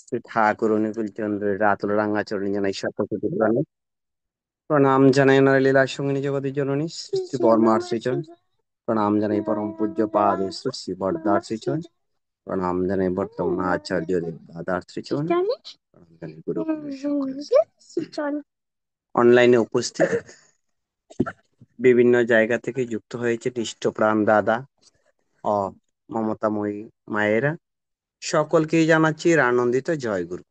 শ্রী ঠাকুর অনুকূলচন্দ্রের রাতুল রাঙাচরণী জানাই শতকোটি প্রণাম। প্রণাম জানাই লীলা সঙ্গিনী জগতের জননী শ্রী শ্রী বর্মার শ্রীচরণ। প্রণাম জানাই পরম পূজ্য পাদ শ্রী শ্রী বরদার শ্রীচরণ। প্রণাম জানাই বর্তমান আচার্য দেব দাদার শ্রীচরণ। প্রণাম জানাই গুরু অনলাইনে উপস্থিত বিভিন্ন জায়গা থেকে যুক্ত হয়েছে ইষ্টপ্রাণ দাদা ও মমতাময়ী মায়েরা, সকলকেই জানাচ্ছি আনন্দিত জয়গুরু।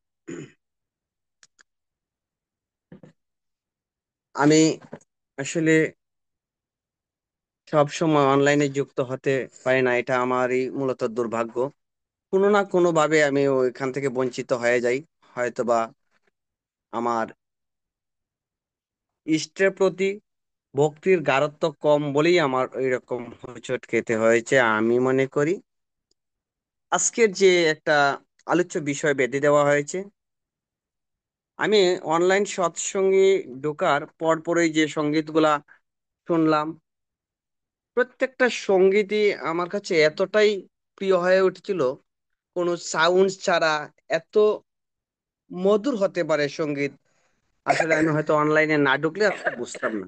আমি আসলে সব সময় অনলাইনে যুক্ত হতে পারি না, এটা আমারই মূলত দুর্ভাগ্য। কোনো না কোনো ভাবে আমি ওইখান থেকে বঞ্চিত হয়ে যাই, হয়তোবা আমার ইষ্টের প্রতি ভক্তির গাঢ়ত্ব কম বলেই আমার এরকম হোঁচট খেতে হয়েছে আমি মনে করি। আজকের যে একটা আলোচ্য বিষয় বেঁধে দেওয়া হয়েছে, আমি অনলাইন সৎসঙ্গে ঢোকার পরপরই যে সঙ্গীতগুলা শুনলাম, প্রত্যেকটা সঙ্গীতই আমার কাছে এতটাই প্রিয় হয়ে উঠেছিল। কোনো সাউন্ড ছাড়া এত মধুর হতে পারে সঙ্গীত, আসলে আমি হয়তো অনলাইনে না ঢুকলে আসলে বুঝতাম না।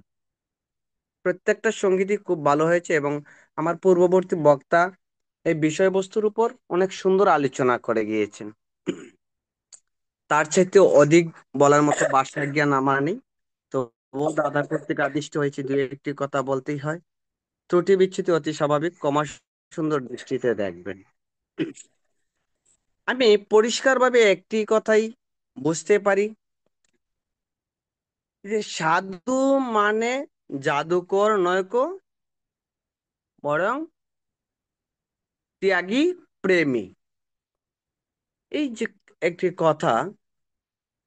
প্রত্যেকটা সঙ্গীতই খুব ভালো হয়েছে এবং আমার পূর্ববর্তী বক্তা এই বিষয়বস্তুর উপর অনেক সুন্দর আলোচনা করে গিয়েছেন। তার চাইতে অধিক বলার মতো ভাষা জ্ঞান আমার নেই। তো ও দাদার কর্তৃক আদিষ্ট হয়েছে, দুই একটি কথা বলতেই হয়। ত্রুটি বিচ্যুতি অতি স্বাভাবিক, ক্ষমা সুন্দর দৃষ্টিতে দেখবেন। আমি পরিষ্কারভাবে একটি কথাই বুঝতে পারি, যে সাধু মানে জাদুকর নয় কো, বরং ত্যাগী, প্রেমী। এই যে একটি কথা,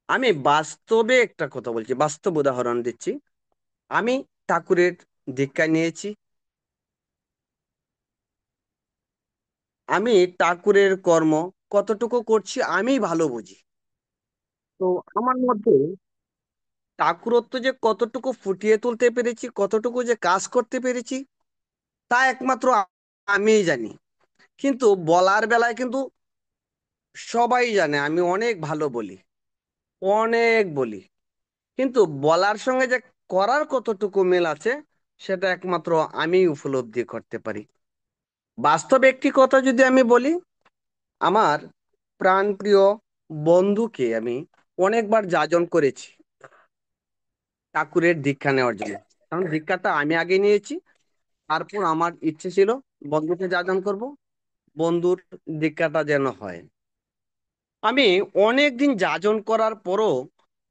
আমি বাস্তবে একটা কথা বলছি, বাস্তব উদাহরণ দিচ্ছি। আমি ঠাকুরের দীক্ষা নিয়েছি, আমি ঠাকুরের কর্ম কতটুকু করছি আমি ভালো বুঝি। তো আমার মধ্যে ঠাকুরত্ব যে কতটুকু ফুটিয়ে তুলতে পেরেছি, কতটুকু যে কাজ করতে পেরেছি, তা একমাত্র আমিই জানি। কিন্তু বলার বেলায় কিন্তু সবাই জানে আমি অনেক ভালো বলি, অনেক বলি। কিন্তু বলার সঙ্গে যে করার কতটুকু মিল আছে, সেটা একমাত্র আমিই উপলব্ধি করতে পারি। বাস্তব একটি কথা যদি আমি বলি, আমার প্রাণপ্রিয় বন্ধুকে আমি অনেকবার যাজন করেছি ঠাকুরের দীক্ষা নেওয়ার জন্য। কারণ দীক্ষাটা আমি আগে নিয়েছি, তারপর আমার ইচ্ছে ছিল বন্ধুকে যাজন করব, বন্ধুর দীক্ষাটা যেন হয়। আমি অনেক দিন যাজন করার পরও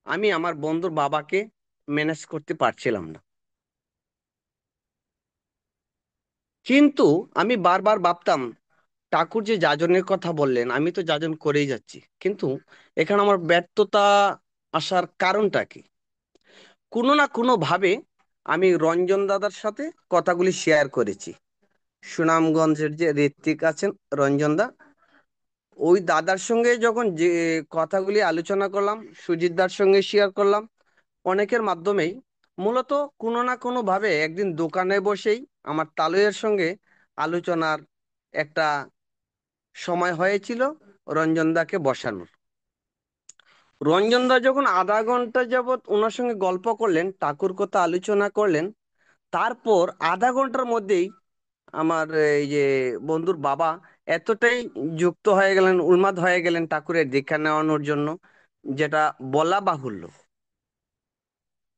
আমি আমার বন্ধুর বাবাকে ম্যানেজ করতে পারছিলাম না। কিন্তু আমি বারবার ভাবতাম, ঠাকুর যে যাজনের কথা বললেন, আমি তো যাজন করেই যাচ্ছি, কিন্তু এখানে আমার ব্যর্থতা আসার কারণটা কি? কোনো না কোনো ভাবে আমি রঞ্জন দাদার সাথে কথাগুলি শেয়ার করেছি। সুনামগঞ্জের যে ঋত্বিক আছেন, রঞ্জন দা, ওই দাদার সঙ্গে যখন যে কথাগুলি আলোচনা করলাম, সুজিত দার সঙ্গে শেয়ার করলাম, অনেকের মাধ্যমেই, মূলত কোনো না কোনো ভাবে একদিন দোকানে বসেই আমার তালুয়ের সঙ্গে আলোচনার একটা সময় হয়েছিল রঞ্জনদাকে বসানোর। রঞ্জনদা যখন আধা ঘন্টা যাবৎ ওনার সঙ্গে গল্প করলেন, ঠাকুর কথা আলোচনা করলেন, তারপর আধা ঘন্টার মধ্যেই আমার এই যে বন্ধুর বাবা এতটাই যুক্ত হয়ে গেলেন, উন্মাদ হয়ে গেলেন ঠাকুরের দীক্ষা নেওয়ানোর জন্য, যেটা বলা বাহুল্য।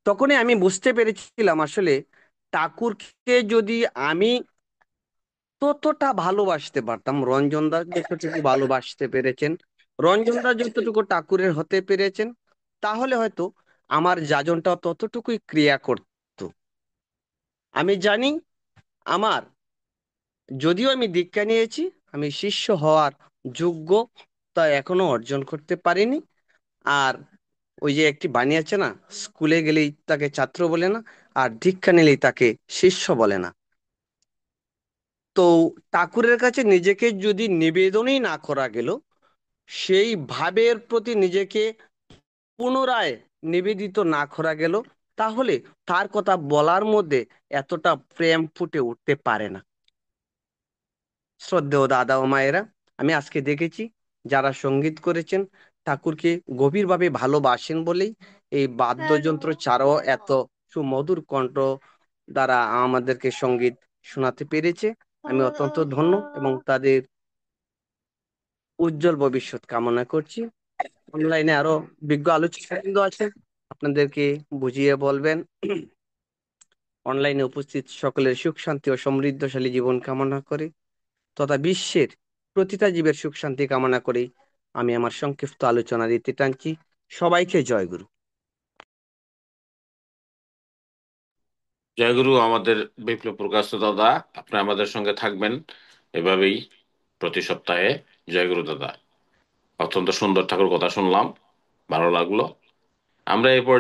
তখনই আমি বুঝতে পেরেছিলাম আসলে ঠাকুরকে যদি আমি ততটা ভালোবাসতে পারতাম, রঞ্জন দা যতটুকু ভালোবাসতে পেরেছেন, রঞ্জন দা যতটুকু ঠাকুরের হতে পেরেছেন, তাহলে হয়তো আমার যাজনটা ততটুকুই ক্রিয়া করতো। আমি জানি আমার, যদিও আমি দীক্ষা নিয়েছি, আমি শিষ্য হওয়ার যোগ্য তা এখনো অর্জন করতে পারিনি। আর ওই যে একটি বাণী আছে না, স্কুলে গেলেই তাকে ছাত্র বলে না, আর দীক্ষা নিলেই তাকে শিষ্য বলে না। তো ঠাকুরের কাছে নিজেকে যদি নিবেদনই না করা গেল, সেই ভাবের প্রতি নিজেকে পুনরায় নিবেদিত না করা গেল, তাহলে তার কথা বলার মধ্যে এতটা প্রেম ফুটে উঠতে পারে না। শ্রদ্ধেয় দাদা ও মায়েরা, আমি আজকে দেখেছি যারা সঙ্গীত করেছেন ঠাকুরকে গভীরভাবে ভালোবাসেন বলেই এই বাদ্যযন্ত্র ছাড়াও এত সুমধুর কণ্ঠ দ্বারা আমাদেরকে সঙ্গীত শোনাতে পেরেছে। আমি অত্যন্ত ধন্য এবং তাদের উজ্জ্বল ভবিষ্যৎ কামনা করছি। অনলাইনে আরো বিজ্ঞ আলোচকবৃন্দ আছেন, আপনাদেরকে বুঝিয়ে বলবেন। অনলাইনে উপস্থিত সকলের সুখ শান্তি ও সমৃদ্ধশালী জীবন কামনা করে তথা বিশ্বের প্রতিটা জীবের সুখ শান্তি কামনা করে আমি আমার সংক্ষিপ্ত আলোচনা দিতে টানছি। সবাইকে জয়গুরু। জয়গুরু আমাদের বিপ্লব প্রকাশ দাদা, আপনি আমাদের সঙ্গে থাকবেন এভাবেই প্রতি সপ্তাহে। জয়গুরু দাদা, অত্যন্ত সুন্দর ঠাকুর কথা শুনলাম, ভালো লাগলো। আমরা এরপর